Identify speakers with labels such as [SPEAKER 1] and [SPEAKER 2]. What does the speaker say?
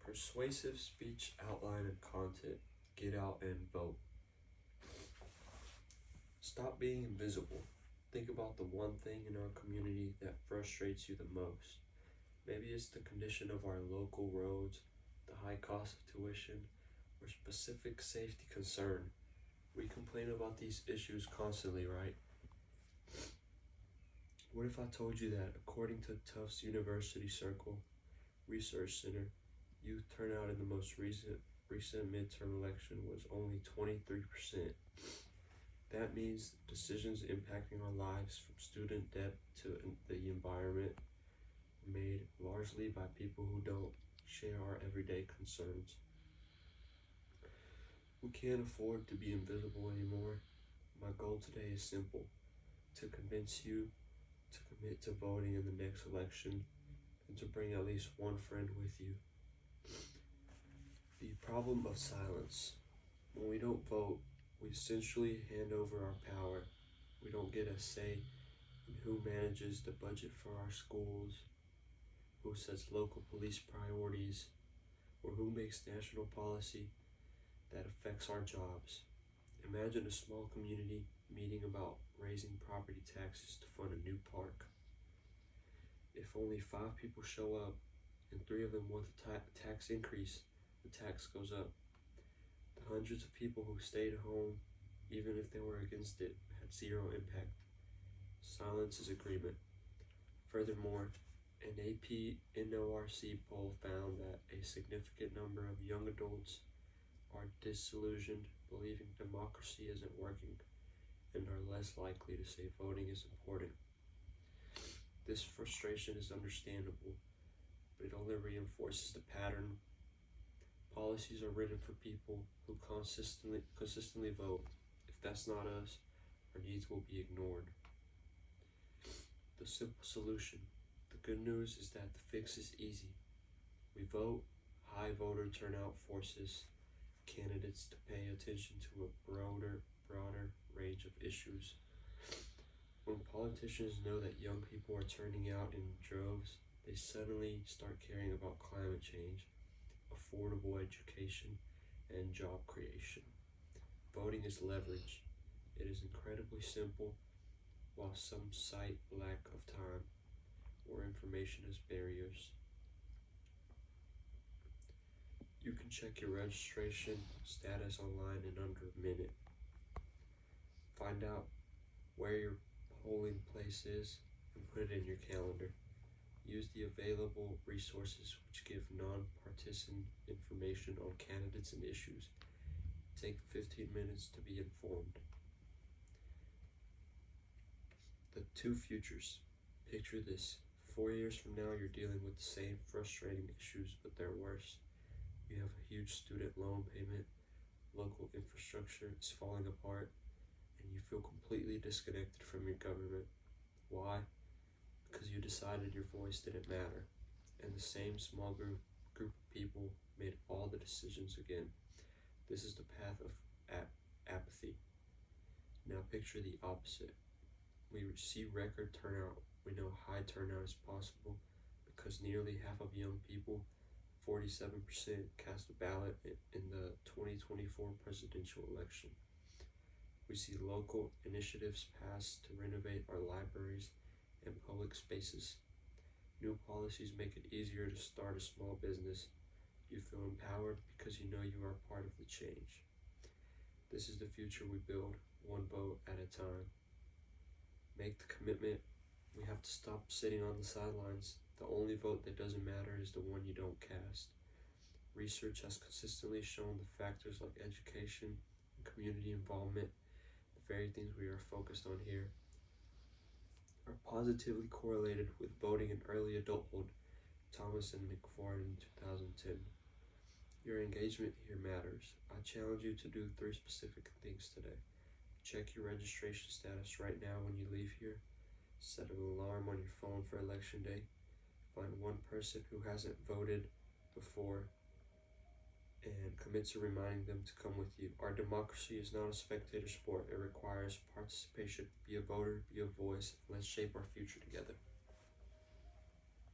[SPEAKER 1] Persuasive speech, outline, and content. Get out and vote. Stop being invisible. Think about the one thing in our community that frustrates you the most. Maybe it's the condition of our local roads, the high cost of tuition, or specific safety concern. We complain about these issues constantly, right? What if I told you that according to Tufts University Circle Research Center, youth turnout in the most recent midterm election was only 23%. That means decisions impacting our lives, from student debt to the environment, are made largely by people who don't share our everyday concerns. We can't afford to be invisible anymore. My goal today is simple: to convince you to commit to voting in the next election and to bring at least one friend with you. The problem of silence. When we don't vote, we essentially hand over our power. We don't get a say in who manages the budget for our schools, who sets local police priorities, or who makes national policy that affects our jobs. Imagine a small community meeting about raising property taxes to fund a new park. If only 5 people show up and 3 of them want the tax increase, the tax goes up. The hundreds of people who stayed home, even if they were against it, had zero impact. Silence is agreement. Furthermore, an AP NORC poll found that a significant number of young adults are disillusioned, believing democracy isn't working, and are less likely to say voting is important. This frustration is understandable, but it only reinforces the pattern. Policies are written for people who consistently vote. If that's not us, our needs will be ignored. The simple solution. The good news is that the fix is easy. We vote. High voter turnout forces candidates to pay attention to a broader range of issues. When politicians know that young people are turning out in droves, they suddenly start caring about climate change, affordable education, and job creation. Voting is leverage. It is incredibly simple, while some cite lack of time or information as barriers. You can check your registration status online in under a minute. Find out where your polling place is and put it in your calendar. Use the available resources which give non-partisan information on candidates and issues. Take 15 minutes to be informed. The 2 futures. Picture this. 4 years from now, you're dealing with the same frustrating issues, but they're worse. You have a huge student loan payment, local infrastructure is falling apart, and you feel completely disconnected from your government. Why? Because you decided your voice didn't matter, and the same small group of people made all the decisions again. This is the path of apathy. Now picture the opposite. We see record turnout. We know high turnout is possible because nearly half of young people, 47%, cast a ballot in the 2024 presidential election. We see local initiatives passed to renovate our libraries and public spaces. New policies make it easier to start a small business. You feel empowered because you know you are part of the change. This is the future we build, one vote at a time. Make the commitment. We have to stop sitting on the sidelines. The only vote that doesn't matter is the one you don't cast. Research has consistently shown the factors like education and community involvement, the very things we are focused on here, are positively correlated with voting in early adulthood. Thomas and McFarland in 2010. Your engagement here matters. I challenge you to do 3 specific things today. Check your registration status right now when you leave here. Set an alarm on your phone for election day. Find one person who hasn't voted before and commit to reminding them to come with you. Our democracy is not a spectator sport. It requires participation. Be a voter, be a voice. Let's shape our future together.